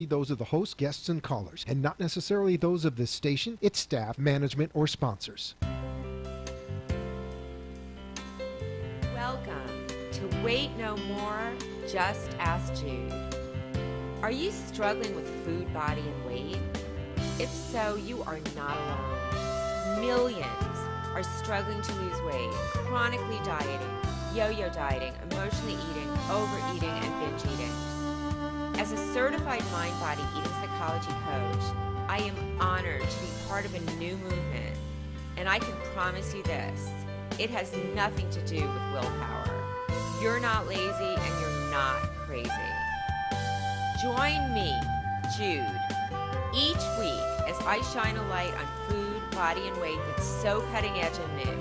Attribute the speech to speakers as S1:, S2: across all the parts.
S1: Those of the host, guests, and callers, and not necessarily those of this station, its staff, management, or sponsors.
S2: Welcome to Wait No More, Just Ask Jude. Are you struggling with food, body, and weight? If so, you are not alone. Millions are struggling to lose weight, chronically dieting, yo-yo dieting, emotionally eating, overeating, and binge eating. As a certified mind-body eating psychology coach, I am honored to be part of a new movement, and I can promise you this, it has nothing to do with willpower. You're not lazy and you're not crazy. Join me, Jude, each week as I shine a light on food, body, and weight that's so cutting edge and new.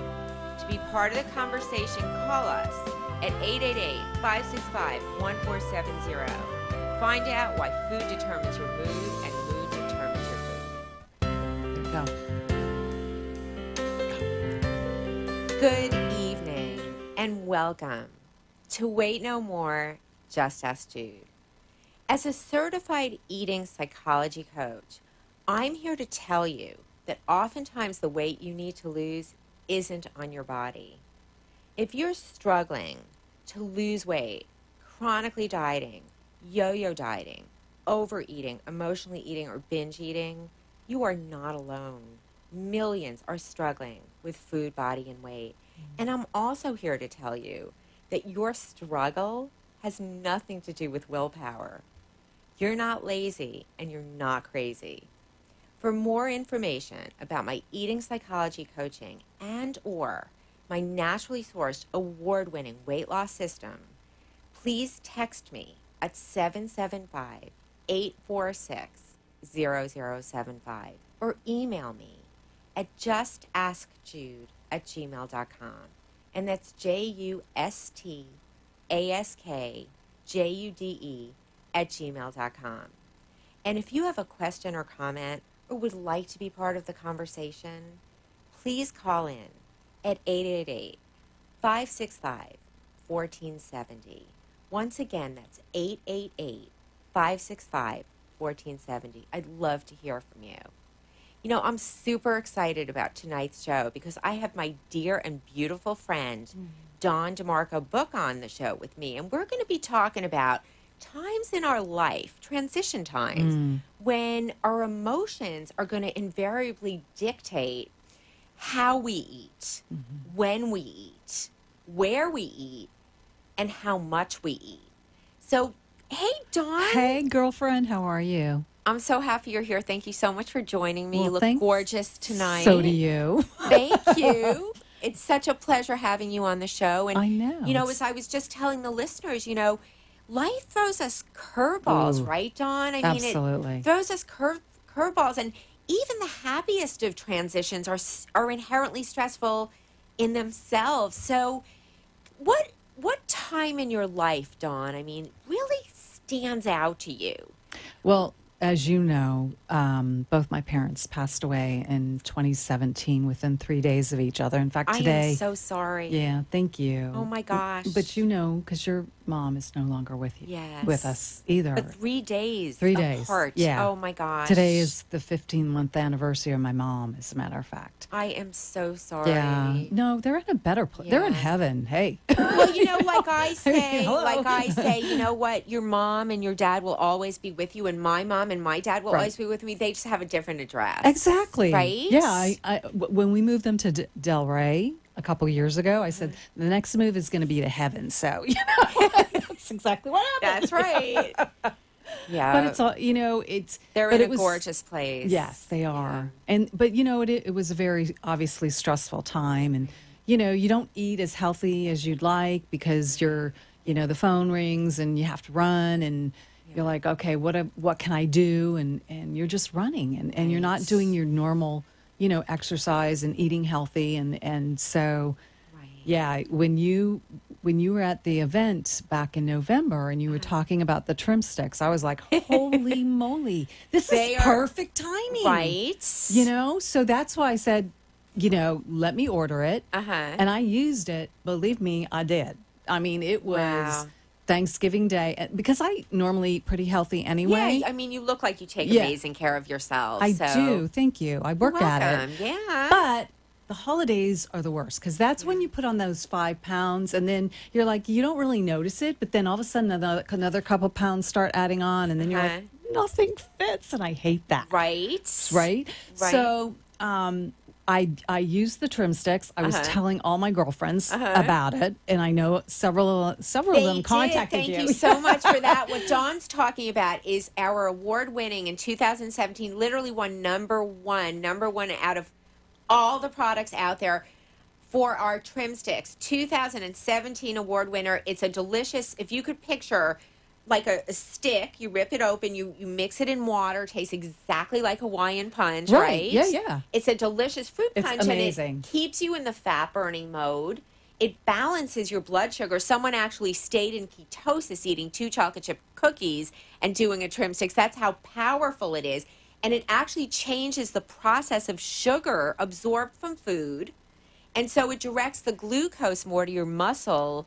S2: To be part of the conversation, call us at 888-565-1470. Find out why food determines your mood and mood determines your food. There you go. Good evening and welcome to Wait No More, Just Ask Jude. As a certified eating psychology coach, I'm here to tell you that oftentimes the weight you need to lose isn't on your body. If you're struggling to lose weight, chronically dieting, yo-yo dieting, overeating, emotionally eating, or binge eating, you are not alone. Millions are struggling with food, body, and weight. And I'm also here to tell you that your struggle has nothing to do with willpower. You're not lazy and you're not crazy. For more information about my eating psychology coaching and or my naturally sourced award-winning weight loss system, please text me at 775-846-0075 or email me at justaskjude@gmail.com. And that's JUSTASKJUDE@gmail.com. And if you have a question or comment or would like to be part of the conversation, please call in at 888-565-1470. Once again, that's 888-565-1470. I'd love to hear from you. You know, I'm super excited about tonight's show because I have my dear and beautiful friend, Dawn DeMarco Book, on the show with me. And we're going to be talking about times in our life, transition times, when our emotions are going to invariably dictate how we eat, when we eat, where we eat, and how much we eat. So, hey, Dawn.
S3: Hey, girlfriend. How are you?
S2: I'm so happy you're here. Thank you so much for joining me.
S3: Well,
S2: You look
S3: thanks.
S2: gorgeous tonight.
S3: So do you.
S2: Thank you. It's such a pleasure having you on the show. And,
S3: I know.
S2: You know, as I was just telling the listeners, you know, life throws us curveballs, right, Dawn? I mean,
S3: absolutely.
S2: It throws us curveballs. And even the happiest of transitions are inherently stressful in themselves. So what time in your life, Dawn, I mean, really stands out to you?
S3: Well, as you know, both my parents passed away in 2017 within 3 days of each other. In fact, today...
S2: I am so sorry.
S3: Yeah, thank you.
S2: Oh, my gosh.
S3: But you know, because your mom is no longer with you,
S2: Yes.
S3: with us either.
S2: But 3 days
S3: 3 days.
S2: apart.
S3: Yeah.
S2: Oh, my gosh.
S3: Today is the 15-month anniversary of my mom, as a matter of fact.
S2: I am so sorry.
S3: Yeah. No, they're in a better place. They're in
S2: Yeah.
S3: heaven. Hey.
S2: Well, you know, like I
S3: Hello.
S2: say, you know what? Your mom and your dad will always be with you, and my mom and my dad will
S3: Right.
S2: always be with me. They just have a different address.
S3: Exactly.
S2: Right?
S3: Yeah. When we moved them to Delray a couple years ago, I said, the next move is going to be to heaven. So, you know, that's exactly what happened.
S2: That's right. Yeah.
S3: But it's all,
S2: They're
S3: but
S2: in
S3: it
S2: a
S3: was-
S2: gorgeous place.
S3: Yes, they are. But, it was a very obviously stressful time. And, you don't eat as healthy as you'd like because the phone rings and you have to run and you're like, okay, what can I do? And you're just running and you're not doing your normal, exercise and eating healthy. And so, yeah, when you were at the event back in November and you were talking about the trim sticks, I was like, holy moly, this is perfect timing.
S2: Right.
S3: So that's why I said, let me order it.
S2: Uh-huh.
S3: And I used it. Believe me, I did. I mean, it was Thanksgiving Day, because I normally eat pretty healthy anyway.
S2: Yeah, I mean, you look like you take amazing care of yourself.
S3: I
S2: so.
S3: do. Thank you. I work
S2: You're
S3: at
S2: welcome.
S3: it.
S2: Yeah.
S3: But the holidays are the worst because that's when you put on those 5 pounds and then you're like, you don't really notice it. But then all of a sudden another couple pounds start adding on and then you're like, nothing fits. And I hate that.
S2: Right.
S3: Right. So, I used the trim sticks. I was telling all my girlfriends about it, and I know several of them contacted you.
S2: Thank you so much for that. What Dawn's talking about is our award-winning in 2017, literally won number one out of all the products out there for our trim sticks. 2017 award winner. It's a delicious, if you could picture like a stick, you rip it open, you mix it in water, tastes exactly like Hawaiian punch, right?
S3: Yeah.
S2: It's a delicious fruit punch.
S3: It's amazing.
S2: And it keeps you in the fat burning mode. It balances your blood sugar. Someone actually stayed in ketosis eating 2 chocolate chip cookies and doing a trim sticks. That's how powerful it is. And it actually changes the process of sugar absorbed from food. And so it directs the glucose more to your muscle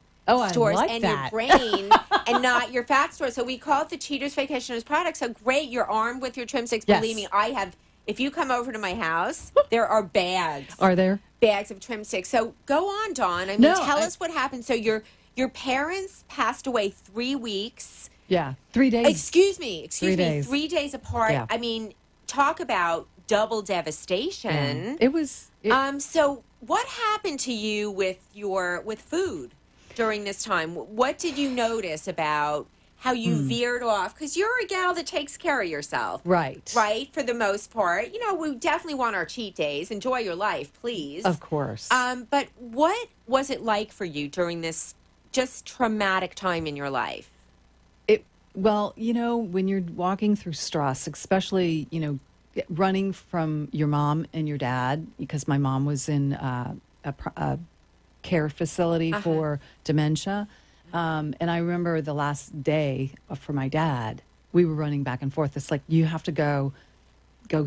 S2: stores and your brain and not your fat stores. So we call it the Cheaters Vacationers product. So great, you're armed with your trim sticks.
S3: Yes.
S2: Believe me, I have. If you come over to my house, there are bags.
S3: Are there?
S2: Bags of trim sticks. So go on, Dawn. I mean, tell us what happened. So your parents passed away 3 weeks.
S3: Yeah, 3 days.
S2: Excuse me.
S3: 3 days.
S2: 3 days apart.
S3: Yeah.
S2: I mean, talk about double devastation.
S3: Yeah. It was.
S2: So what happened to you with food during this time? What did you notice about how you veered off? Because you're a gal that takes care of yourself.
S3: Right.
S2: Right, for the most part. You know, we definitely want our cheat days. Enjoy your life, please.
S3: Of course.
S2: But what was it like for you during this just traumatic time in your life?
S3: Well, you know, when you're walking through stress, especially, you know, running from your mom and your dad, because my mom was in a care facility for dementia. And I remember the last day for my dad, we were running back and forth. It's like, you have to go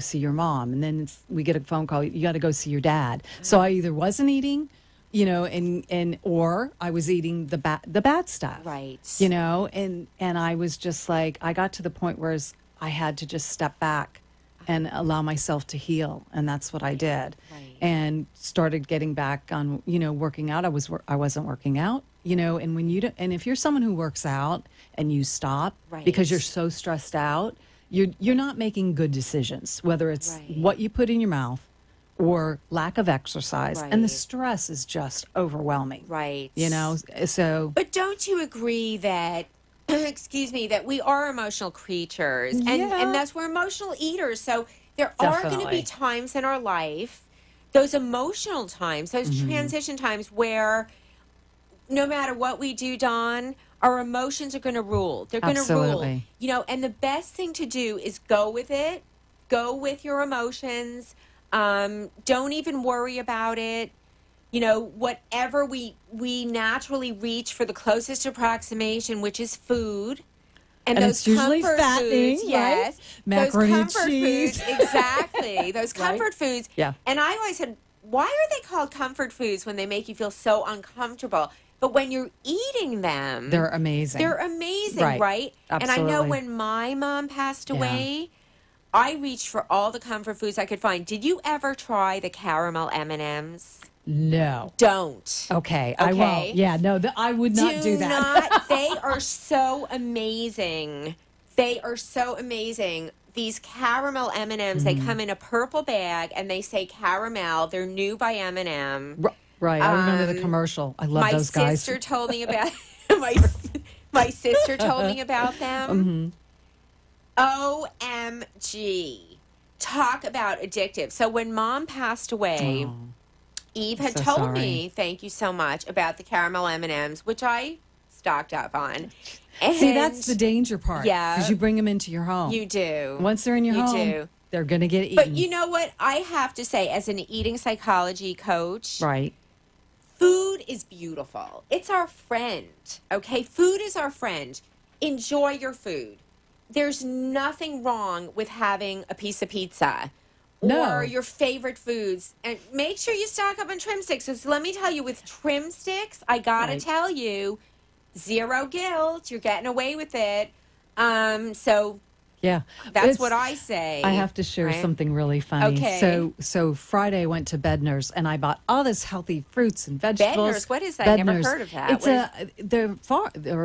S3: see your mom. And then we get a phone call, you got to go see your dad. So I either wasn't eating, you know, or I was eating the bad stuff.
S2: Right.
S3: You know, and I was just like, I got to the point where I had to just step back and allow myself to heal. And that's what I did.
S2: Right.
S3: And started getting back on, you know, working out. I wasn't working out, you know, and when you don't, and if you're someone who works out and you stop because you're so stressed out, you're not making good decisions, whether it's what you put in your mouth or lack of exercise. And the stress is just overwhelming.
S2: Right.
S3: You know, so.
S2: But don't you agree that, excuse me, that we are emotional creatures and that's we're emotional eaters. So there are going to be times in our life, those emotional times, those transition times where no matter what we do, Dawn, our emotions are going to rule. They're going to rule. You know, and the best thing to do is go with it. Go with your emotions. Don't even worry about it. You know, whatever we naturally reach for the closest approximation, which is food. And those
S3: it's usually
S2: comfort
S3: fattening,
S2: foods, yes.
S3: Macaroni
S2: those
S3: and
S2: comfort
S3: cheese.
S2: foods, exactly. Those comfort foods.
S3: Yeah.
S2: And I always said, why are they called comfort foods when they make you feel so uncomfortable? But when you're eating them,
S3: they're amazing.
S2: They're amazing, right?
S3: Absolutely.
S2: And I know when my mom passed away, I reached for all the comfort foods I could find. Did you ever try the caramel M&Ms?
S3: No.
S2: Don't.
S3: Okay, I won't. Yeah, no, I would not do that.
S2: They are so amazing. They are so amazing. These caramel M&Ms, they come in a purple bag and they say caramel. They're new by M&M.
S3: Right, I remember the commercial. I love those guys.
S2: My sister told me about my sister told me about them. OMG. Talk about addictive. So when Mom passed away, Eve had told me, thank you so much, about the caramel M&Ms, which I stocked up on. And
S3: see, that's the danger part.
S2: Yeah.
S3: Because you bring them into your home.
S2: You do.
S3: Once they're in your home, they're going to get eaten.
S2: But you know what? I have to say, as an eating psychology coach, food is beautiful. It's our friend, okay? Food is our friend. Enjoy your food. There's nothing wrong with having a piece of pizza or your favorite foods. And make sure you stock up on trim sticks. So let me tell you, with trim sticks, I got to tell you, zero guilt. You're getting away with it. So
S3: Yeah.
S2: that's
S3: It's-
S2: what I say.
S3: I have to share
S2: right?
S3: something really funny.
S2: Okay.
S3: So Friday I went to Bednar's and I bought all this healthy fruits and vegetables.
S2: Bednar's? What is that? Never
S3: Bednar's.
S2: heard of that.
S3: It's they're a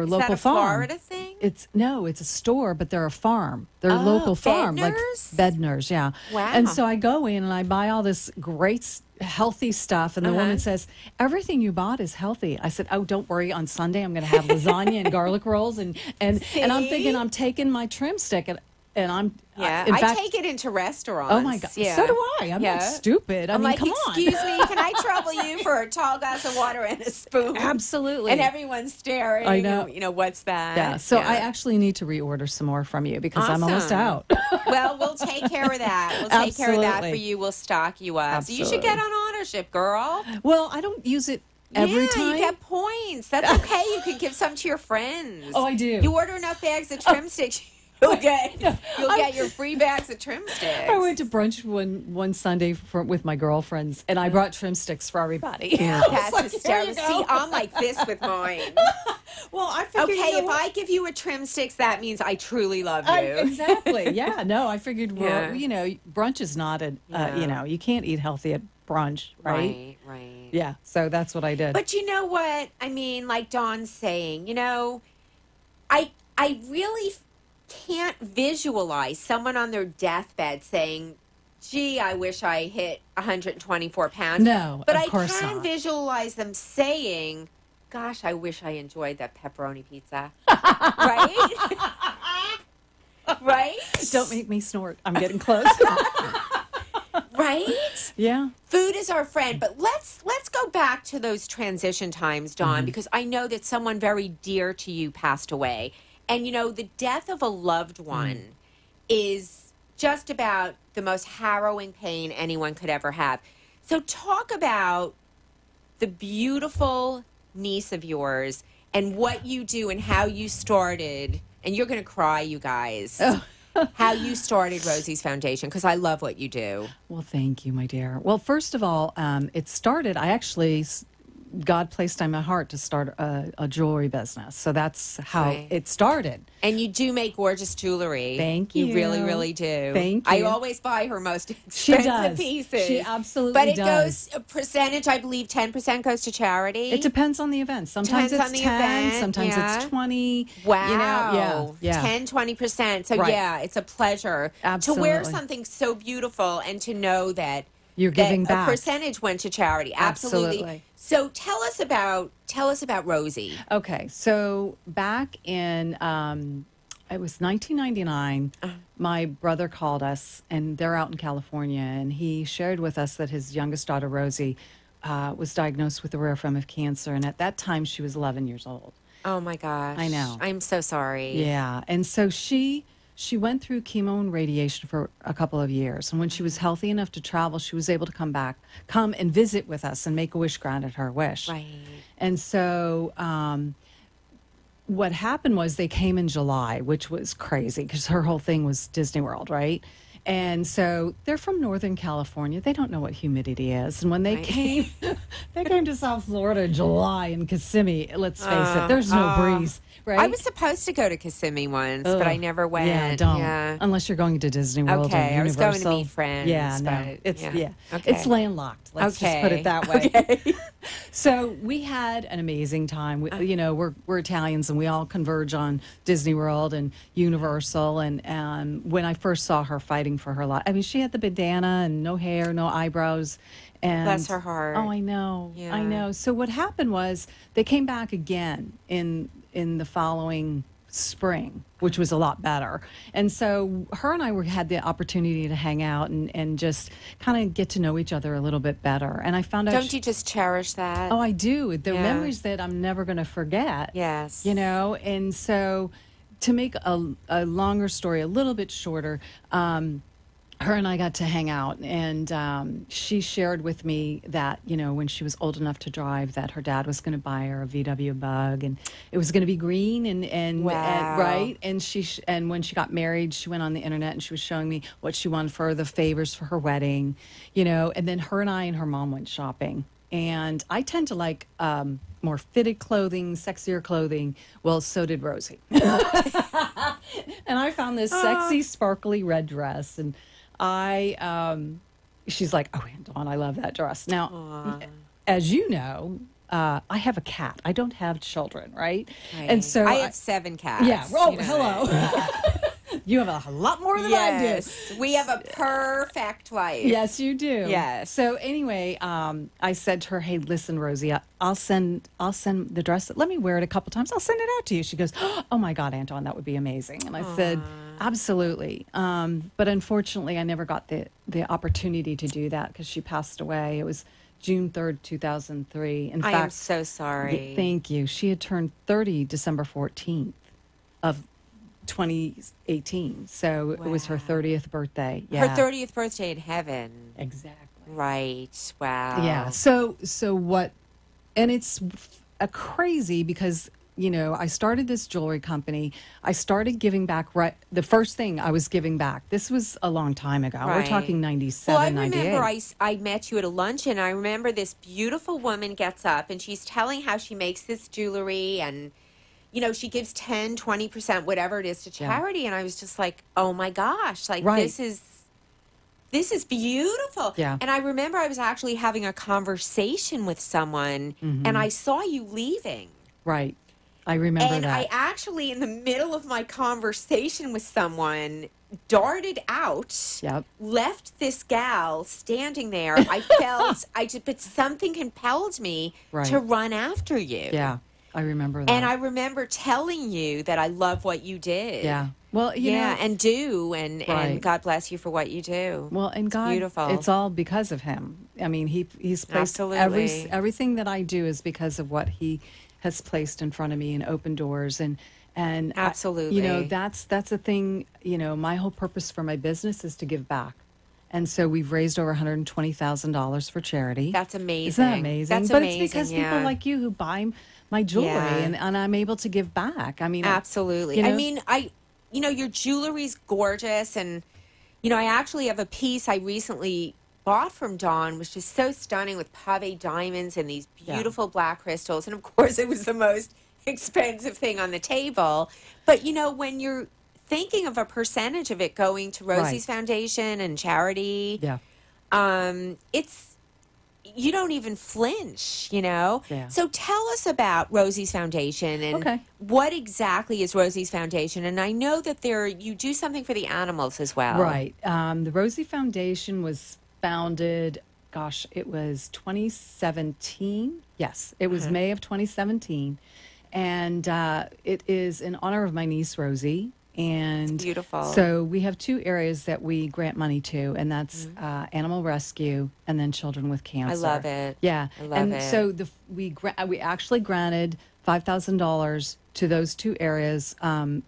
S2: Is
S3: local
S2: that a
S3: farm.
S2: Florida thing?
S3: It's a store, but they're a farm. They're a local farm,
S2: Bednar's?
S3: like Bednar's, yeah.
S2: Wow.
S3: And so I go in and I buy all this great healthy stuff, and the woman says, "Everything you bought is healthy." I said, "Oh, don't worry. On Sunday, I'm going to have lasagna and garlic rolls, and I'm thinking I'm taking my trim stick and I'm
S2: Yeah,
S3: in
S2: I
S3: fact,
S2: take it into restaurants.
S3: oh my god,
S2: Yeah.
S3: so do I. I'm not stupid. I
S2: I'm
S3: mean,
S2: like,
S3: come on.
S2: excuse me, can I trouble you for a tall glass of water and a spoon?
S3: Absolutely.
S2: And everyone's staring.
S3: I know.
S2: And, you know, what's that?
S3: Yeah. So I actually need to reorder some more from you because I'm almost
S2: Awesome.
S3: out.
S2: Well, we'll take care of that. We'll take care of that for
S3: Absolutely.
S2: you. We'll stock you up. So you should
S3: Absolutely.
S2: get on ownership, girl.
S3: Well, I don't use it every time.
S2: You get points. That's okay. You could give some to your friends.
S3: Oh, I do.
S2: You order enough bags of trim sticks, you'll get your free bags of trim sticks.
S3: I went to brunch one Sunday with my girlfriends, and I brought trim sticks for everybody.
S2: That's
S3: like,
S2: hysterical.
S3: here you
S2: See,
S3: go.
S2: I'm like this with mine.
S3: Well, I figured.
S2: Okay,
S3: you know
S2: if
S3: what?
S2: I give you a trim sticks, that means I truly love you.
S3: Exactly. Yeah. No, I figured.
S2: Yeah.
S3: Brunch is not a.
S2: Yeah.
S3: You can't eat healthy at brunch, right?
S2: Right.
S3: Yeah. So that's what I did.
S2: But you know what? I mean, like Dawn's saying, I really can't visualize someone on their deathbed saying, gee, I wish I hit 124 pounds.
S3: No,
S2: but
S3: of
S2: I
S3: course
S2: can
S3: not.
S2: visualize them saying, gosh, I wish I enjoyed that pepperoni pizza. Right? Right?
S3: Don't make me snort. I'm getting close.
S2: Right?
S3: Yeah.
S2: Food is our friend, but let's go back to those transition times, Dawn, because I know that someone very dear to you passed away. And the death of a loved one is just about the most harrowing pain anyone could ever have. So talk about the beautiful niece of yours and what you do and how you started. And you're going to cry, you guys. How you started Rosie's Foundation, because I love what you do.
S3: Well, thank you, my dear. Well, first of all, it started, God placed on my heart to start a jewelry business. So that's how it started.
S2: And you do make gorgeous jewelry.
S3: Thank
S2: You
S3: you.
S2: really, really do.
S3: Thank
S2: I
S3: you.
S2: always buy her most
S3: She
S2: expensive
S3: does.
S2: pieces.
S3: She absolutely
S2: But it
S3: does.
S2: goes, a percentage, I believe 10% goes to charity.
S3: It depends on the event. Sometimes
S2: Depends on
S3: it's
S2: the
S3: 10,
S2: event,
S3: sometimes
S2: yeah.
S3: it's 20.
S2: Wow.
S3: Yeah.
S2: 10, 20%. So
S3: Right.
S2: yeah, it's a pleasure to wear
S3: Absolutely.
S2: something so beautiful and to know that
S3: You're giving
S2: that
S3: back.
S2: a percentage went to charity. Absolutely.
S3: Absolutely.
S2: So tell us about Rosie.
S3: Okay, so back in it was 1999. My brother called us, and they're out in California, and he shared with us that his youngest daughter Rosie was diagnosed with a rare form of cancer, and at that time she was 11 years old.
S2: Oh my gosh.
S3: I know.
S2: I'm so sorry.
S3: Yeah, and so she went through chemo and radiation for a couple of years, and when she was healthy enough to travel, she was able to come and visit with us, and Make-A-Wish granted her wish.
S2: Right.
S3: And so what happened was they came in July, which was crazy because her whole thing was Disney World, right? And so they're from Northern California. They don't know what humidity is. And when they came, they came to South Florida in July in Kissimmee. Let's face it, there's no breeze, right?
S2: I was supposed to go to Kissimmee once, but I never went.
S3: Yeah, don't.
S2: Yeah.
S3: Unless you're going to Disney World or
S2: Okay, I was going to
S3: Universal.
S2: meet friends,
S3: Yeah, no.
S2: but,
S3: It's
S2: yeah. Okay.
S3: It's landlocked. Let's just put it that way.
S2: Okay.
S3: So we had an amazing time. We're Italians, and we all converge on Disney World and Universal. And when I first saw her fighting for her life, I mean, she had the bandana and no hair, no eyebrows. And
S2: Bless her heart.
S3: Oh, I know.
S2: Yeah.
S3: I know. So what happened was they came back again in the following spring, which was a lot better. And so her and I had the opportunity to hang out and just kind of get to know each other a little bit better. And I found out
S2: Don't you just cherish that?
S3: Oh, I do. They're
S2: Yeah.
S3: memories that I'm never going to forget.
S2: Yes.
S3: And so to make a longer story a little bit shorter, her and I got to hang out, and she shared with me that, when she was old enough to drive, that her dad was going to buy her a VW Bug, and it was going to be green and
S2: Wow.
S3: right. And and when she got married, she went on the internet and she was showing me what she wanted for the favors for her wedding, and then her and I and her mom went shopping. and I tend to like more fitted clothing, sexier clothing. Well, so did Rosie. And I found this sexy, sparkly red dress, and she's like, "Oh, Aunt Dawn, I love that dress." Now, as you know, I have a cat. I don't have children, right? And so
S2: I have 7 cats.
S3: Yeah. Oh,
S2: you know
S3: hello.
S2: that.
S3: You have a lot more than I do.
S2: Yes, we have a perfect wife.
S3: Yes, you do.
S2: Yes.
S3: So anyway, I said to her, "Hey, listen, Rosie, I'll send the dress. Let me wear it a couple times. I'll send it out to you." She goes, "Oh my God, Aunt Dawn, that would be amazing." And I said, "Absolutely." But unfortunately, I never got the opportunity to do that because she passed away. It was June 3rd, 2003. In fact,
S2: I am so sorry.
S3: Thank you. She had turned 30 December 14th of 2018. So it was her 30th birthday. Yeah.
S2: Her 30th birthday in heaven.
S3: Exactly.
S2: Right. Wow.
S3: Yeah. So what, and it's crazy because, you know, I started this jewelry company. I started giving back the first thing I was giving back. This was a long time ago.
S2: Right.
S3: We're talking 97,
S2: well, I
S3: 98.
S2: remember I met you at a luncheon. I remember this beautiful woman gets up and she's telling how she makes this jewelry and, you know, she gives 10, 20%, whatever it is to charity. Yeah. And I was just like, oh my gosh, like this is beautiful.
S3: Yeah.
S2: And I remember I was actually having a conversation with someone and I saw you leaving.
S3: Right. I remember
S2: and
S3: that.
S2: I actually, in the middle of my conversation with someone, darted out, left this gal standing there. I felt, but something compelled me to run after you.
S3: Yeah, I remember that.
S2: And I remember telling you that I love what you did.
S3: Yeah. Well, you know,
S2: and God bless you for what you do.
S3: Well, and God,
S2: beautiful.
S3: It's all because of him. I mean, he's placed everything that I do is because of what he has placed in front of me and opened doors and
S2: absolutely.
S3: You know, that's a thing. You know, my whole purpose for my business is to give back. And so we've raised over $120,000 for charity.
S2: That's amazing.
S3: Isn't that amazing?
S2: That's
S3: but
S2: amazing,
S3: it's because people like you who buy my jewelry and I'm able to give back. I mean,
S2: absolutely.
S3: You know?
S2: I mean, you know, your jewelry's gorgeous. And, you know, I actually have a piece I recently bought from Dawn, which is so stunning with pave diamonds and these beautiful black crystals. And, of course, it was the most expensive thing on the table. But, you know, when you're thinking of a percentage of it going to Rosie's Foundation and charity, you don't even flinch, you know?
S3: Yeah.
S2: So tell us about Rosie's Foundation and what exactly is Rosie's Foundation? And I know that you do something for the animals as well.
S3: Right. The Rosie Foundation was founded, it was 2017. Yes, it was May of 2017. And it is in honor of my niece, Rosie. And
S2: it's beautiful.
S3: So we have 2 areas that we grant money to, and that's animal rescue and then children with cancer.
S2: I love it.
S3: Yeah.
S2: I love it.
S3: So we actually granted $5,000 to those 2 areas.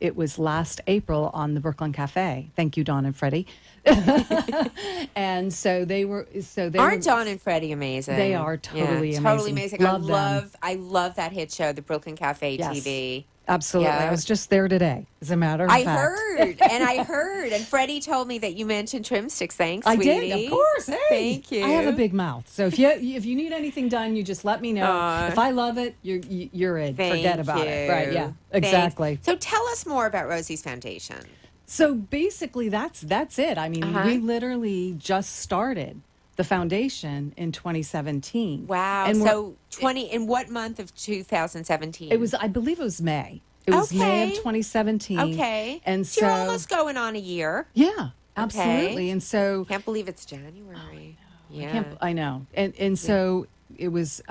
S3: It was last April on the Brooklyn Cafe. Thank you, Dawn and Freddie. And so
S2: aren't Dawn and Freddie amazing?
S3: They are totally amazing.
S2: Totally amazing.
S3: Love
S2: I love that hit show, the Brooklyn Cafe TV.
S3: Absolutely.
S2: Yeah.
S3: I was just there today, as a matter of fact.
S2: I heard. And Freddie told me that you mentioned trim sticks. Thanks, sweetie.
S3: I did, of course. Hey,
S2: thank you.
S3: I have a big mouth. So if you need anything done, you just let me know. If I love it, you're in. Forget about it. Right, yeah. Exactly.
S2: Thanks. So tell us more about Rosie's Foundation.
S3: So basically that's it. I mean, we literally just started the foundation in 2017.
S2: Wow.
S3: And
S2: so in what month of 2017?
S3: I believe it was May. It was May of 2017.
S2: Okay.
S3: And
S2: so you're almost going on a year.
S3: Yeah, absolutely. And so
S2: can't believe it's January.
S3: I know. And so it was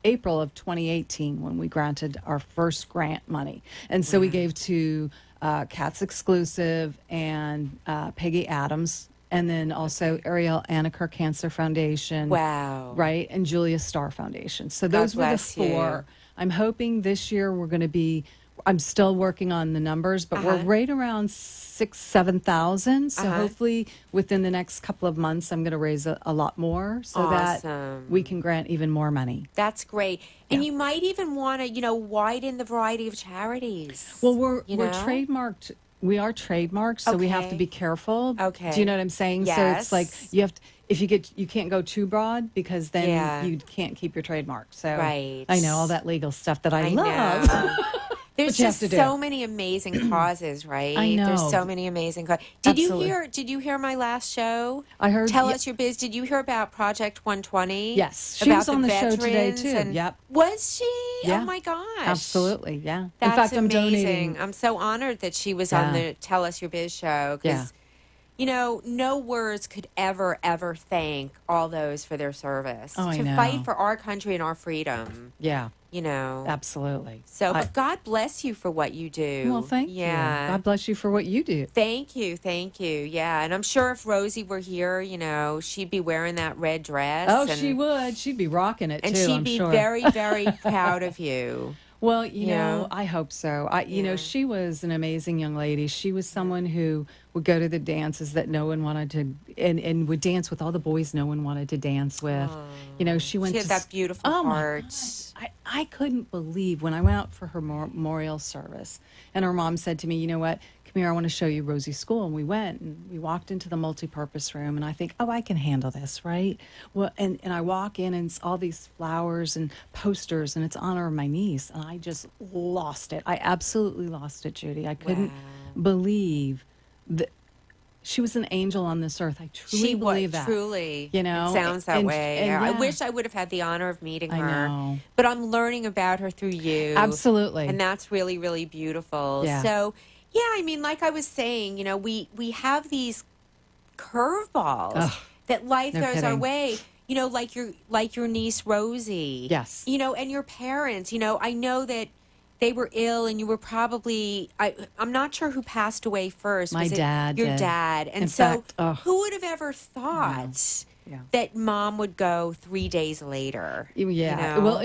S3: April of 2018 when we granted our first grant money. And so we gave to Cats Exclusive and Peggy Adams. And then also Ariel Anaker Cancer Foundation.
S2: Wow.
S3: Right? And Julia Starr Foundation. So those were the 4. I'm hoping this year I'm still working on the numbers, but we're right around 7,000. So hopefully within the next couple of months, I'm going to raise a lot more so that we can grant even more money.
S2: That's great. And you might even want to, widen the variety of charities.
S3: Well, we're trademarked. We are trademarked, so we have to be careful.
S2: Okay.
S3: Do you know what I'm saying?
S2: Yes.
S3: So it's like you have to, if you can't go too broad because then you can't keep your trademark. So
S2: Right.
S3: I know all that legal stuff that I love.
S2: know. There's
S3: But you have
S2: just
S3: to do.
S2: so many amazing causes, right?
S3: I know.
S2: There's so many amazing causes.
S3: Absolutely.
S2: Did you hear my last show?
S3: I heard.
S2: Tell us your biz. Did you hear about Project 120?
S3: Yes, she
S2: About
S3: was on the show today
S2: veterans
S3: too.
S2: and-
S3: Yep.
S2: Was she?
S3: Yeah.
S2: Oh my gosh.
S3: Absolutely. Yeah.
S2: That's
S3: In fact, I'm
S2: amazing.
S3: donating.
S2: I'm so honored that she was on
S3: Yeah.
S2: the Tell Us Your Biz show because, no words could ever thank all those for their service.
S3: Oh, I
S2: to
S3: know.
S2: fight for our country and our freedom,
S3: Yeah. Absolutely.
S2: So, but God bless you for what you do.
S3: Well, thank you. God bless you for what you do.
S2: Thank you. Yeah. And I'm sure if Rosie were here, she'd be wearing that red dress.
S3: Oh,
S2: and,
S3: she would. She'd be rocking it
S2: And
S3: too.
S2: she'd
S3: I'm
S2: be
S3: sure.
S2: very, very proud of you.
S3: Well,
S2: Yeah.
S3: I hope so. She was an amazing young lady. She was someone who would go to the dances that no one wanted to, and would dance with all the boys no one wanted to dance with. She went
S2: She had
S3: to
S2: that beautiful
S3: oh my
S2: heart.
S3: God. I couldn't believe when I went out for her memorial service, and her mom said to me, "You know what? Come here, I want to show you Rosie's school." And we went, and we walked into the multipurpose room, and I think, oh, I can handle this, right? Well, and I walk in, and it's all these flowers and posters, and it's in honor of my niece, and I just lost it. I absolutely lost it, Judy. I couldn't believe that she was an angel on this earth. I truly believe that.
S2: Truly.
S3: It
S2: sounds that way.
S3: and
S2: I wish I would have had the honor of meeting her.
S3: I know.
S2: But I'm learning about her through you.
S3: Absolutely.
S2: And that's really, really beautiful.
S3: Yeah.
S2: So, like I was saying, we have these curveballs that life
S3: no
S2: throws our
S3: kidding.
S2: way. Like your niece Rosie.
S3: Yes.
S2: And your parents. I know that they were ill, and you were probably. I'm not sure who passed away first.
S3: My
S2: Was it
S3: dad
S2: your
S3: did.
S2: dad? And
S3: In
S2: so,
S3: fact,
S2: who would have ever thought that Mom would go 3 days later?
S3: Yeah. Well,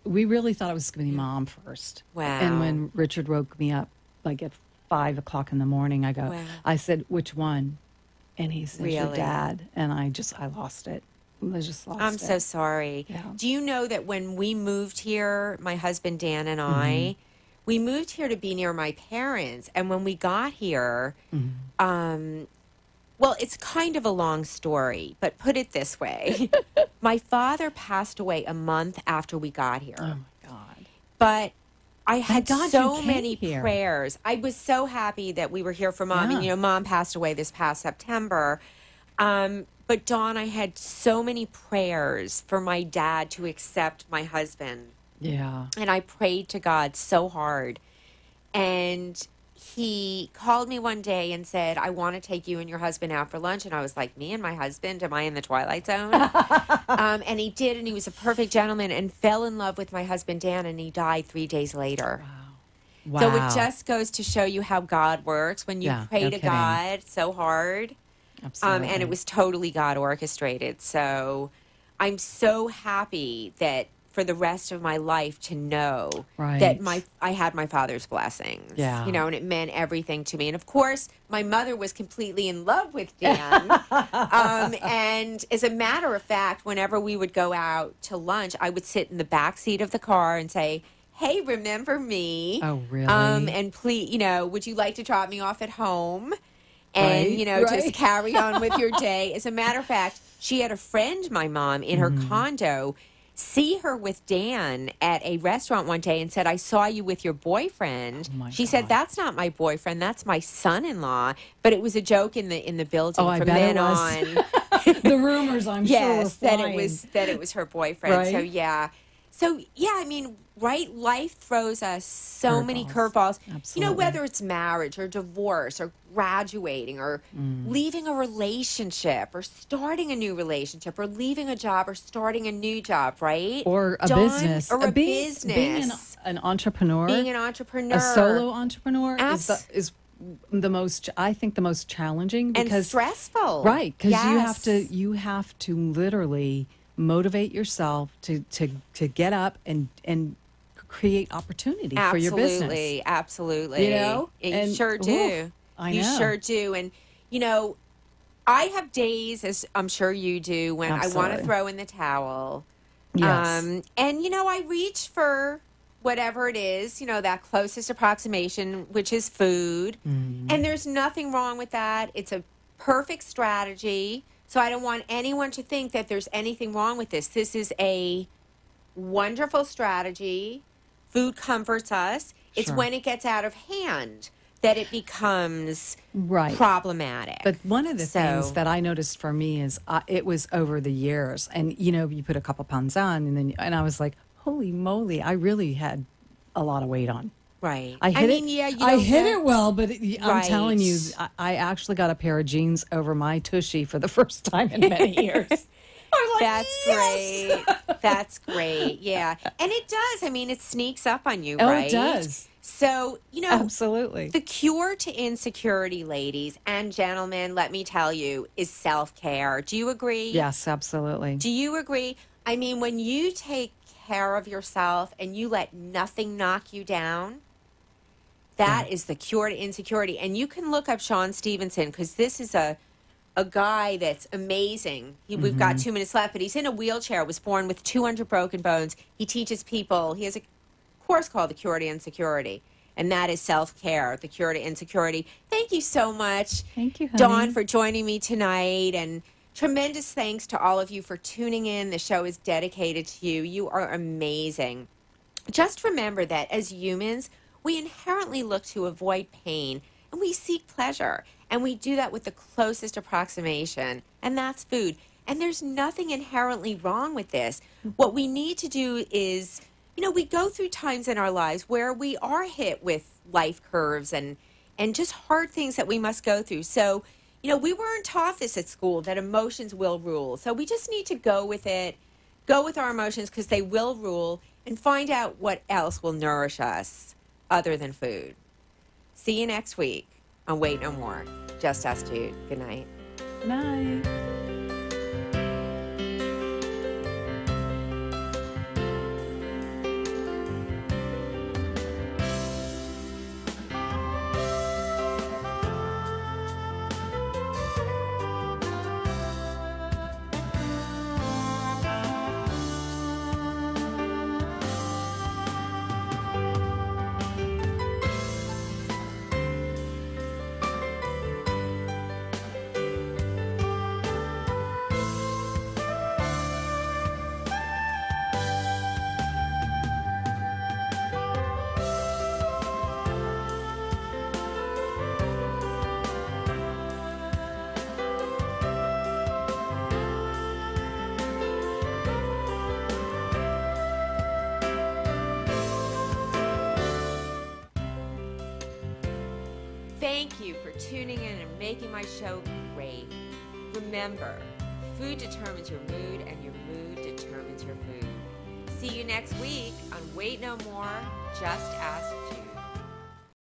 S3: we really thought it was going to be Mom first.
S2: Wow.
S3: And when Richard woke me up, like at 5 o'clock in the morning, I said, "Which one?" And he said, "Your
S2: Really?
S3: dad." And I lost it. I just lost it.
S2: I'm so sorry.
S3: Yeah.
S2: Do you know that when we moved here, my husband Dan and
S3: Mm-hmm.
S2: I, we moved here to be near my parents, and when we got here,
S3: Mm-hmm.
S2: well, it's kind of a long story, but put it this way. My father passed away a month after we got here.
S3: Oh, my God.
S2: But I had
S3: God
S2: so
S3: you came
S2: many
S3: here.
S2: prayers. I was so happy that we were here for Mom.
S3: Yeah.
S2: And, Mom passed away this past September. But, Dawn, I had so many prayers for my dad to accept my husband.
S3: Yeah.
S2: And I prayed to God so hard. And he called me one day and said, "I want to take you and your husband out for lunch." And I was like, "Me and my husband? Am I in the Twilight Zone?" And he did, and he was a perfect gentleman and fell in love with my husband, Dan, and he died 3 days later.
S3: Wow.
S2: So it just goes to show you how God works when you pray
S3: no
S2: to
S3: kidding.
S2: God so hard.
S3: Absolutely.
S2: And it was totally God orchestrated. So I'm so happy that for the rest of my life to know that I had my father's blessings.
S3: Yeah.
S2: And it meant everything to me. And of course, my mother was completely in love with Dan. And as a matter of fact, whenever we would go out to lunch, I would sit in the back seat of the car and say, "Hey, remember me?"
S3: Oh, really?
S2: And please, would you like to drop me off at home? And,
S3: Right.
S2: just carry on with your day. As a matter of fact, she had a friend, my mom, in her condo, see her with Dan at a restaurant one day and said, "I saw you with your boyfriend."
S3: Oh, my
S2: she said,
S3: God.
S2: "That's not my boyfriend. That's my son-in-law." But it was a joke in the building
S3: Oh, I
S2: from
S3: bet
S2: then
S3: it was.
S2: on.
S3: The rumors, I'm sure, were
S2: Yes, that
S3: flying.
S2: it was her boyfriend.
S3: Right.
S2: So I mean, right? Life throws us so many curveballs.
S3: Absolutely.
S2: Whether it's marriage or divorce or graduating or leaving a relationship or starting a new relationship or leaving a job or starting a new job, right?
S3: Or a
S2: Dawn,
S3: business.
S2: Or a
S3: being,
S2: business.
S3: Being an entrepreneur.
S2: Being an entrepreneur.
S3: A solo entrepreneur
S2: Abs-
S3: is the most, I think, the most challenging because
S2: and stressful.
S3: right, because
S2: Yes.
S3: you have to literally motivate yourself to get up and create opportunity for your business.
S2: Absolutely.
S3: You
S2: You sure do.
S3: oof, I
S2: You
S3: know.
S2: sure do. And, I have days, as I'm sure you do, when I want to
S3: Absolutely.
S2: throw in the towel.
S3: Yes.
S2: And, I reach for whatever it is, that closest approximation, which is food.
S3: Mm-hmm.
S2: And there's nothing wrong with that. It's a perfect strategy So I don't want anyone to think that there's anything wrong with this. This is a wonderful strategy. Food comforts us. It's
S3: Sure.
S2: when it gets out of hand that it becomes
S3: Right.
S2: problematic.
S3: But one of the
S2: So-
S3: things that I noticed for me is it was over the years, and you put a couple pounds on, and I was like, holy moly, I really had a lot of weight on.
S2: Right.
S3: I hit
S2: mean,
S3: it.
S2: yeah, you
S3: I
S2: don't
S3: hit
S2: know-
S3: it well, but I'm telling you,
S2: Right.
S3: I actually got a pair of jeans over my tushy for the first time in many years. I was like,
S2: That's
S3: yes!
S2: great. That's great. Yeah. And it does. I mean, it sneaks up on you,
S3: Oh,
S2: right?
S3: it does.
S2: So,
S3: Absolutely.
S2: the cure to insecurity, ladies and gentlemen, let me tell you, is self-care. Do you agree?
S3: Yes, absolutely.
S2: Do you agree? I mean, when you take care of yourself and you let nothing knock you down, that is the cure to insecurity. And you can look up Sean Stevenson, because this is a guy that's amazing. We've got 2 minutes left, but he's in a wheelchair, was born with 200 broken bones. He teaches people. He has a course called The Cure to Insecurity, and that is self-care, The Cure to Insecurity. Thank you so much,
S3: Thank you, honey.
S2: Dawn, for joining me tonight, and tremendous thanks to all of you for tuning in. The show is dedicated to you. You are amazing. Just remember that as humans, we inherently look to avoid pain, and we seek pleasure. And we do that with the closest approximation, and that's food. And there's nothing inherently wrong with this. What we need to do is, we go through times in our lives where we are hit with life curves and just hard things that we must go through. So, we weren't taught this at school, that emotions will rule. So we just need to go with it, go with our emotions, because they will rule, and find out what else will nourish us other than food. See you next week on Wait No More. Just Us, Jude. Good night.
S3: Night.
S2: Thank you for tuning in and making my show great. Remember, food determines your mood, and your mood determines your food. See you next week on Wait No More, Just Ask Jude.